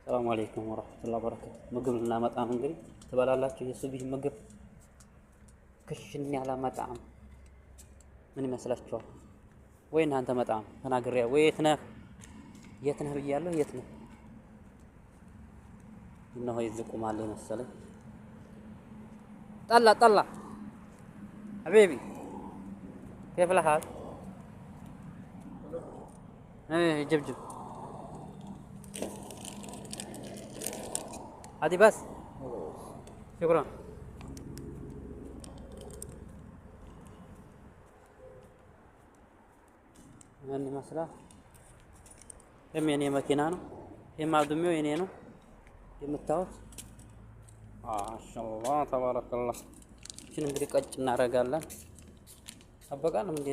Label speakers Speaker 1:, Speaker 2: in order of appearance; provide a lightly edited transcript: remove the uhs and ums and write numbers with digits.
Speaker 1: ሰላም አለይኩም ወራህመቱላሂ ወበረካቱ። ምግብ ልናመጣ ነው እንግዲህ ትበላላችሁ። የሱቢህ ምግብ ክሽን ያለ መጣም ምን ይመስላችኋል? ወይ እናንተ መጣም ተናግሬ ወይ የት ነህ ብያለሁ። የት ነህ? እነሆ ይዝቁማል መሰለኝ። ጠላ ሐቢቢ كيف الحال؟ جبجب هذه بس شكرا. يعني مثلا የኔ መኪና ነው የማዱሚው የኔ ነው የምታዩት። ማሻአላህ ተባረከላህ። እቺን እንግዲህ ቀጭ እናደርጋለን። አበቃ ነው እንዴ?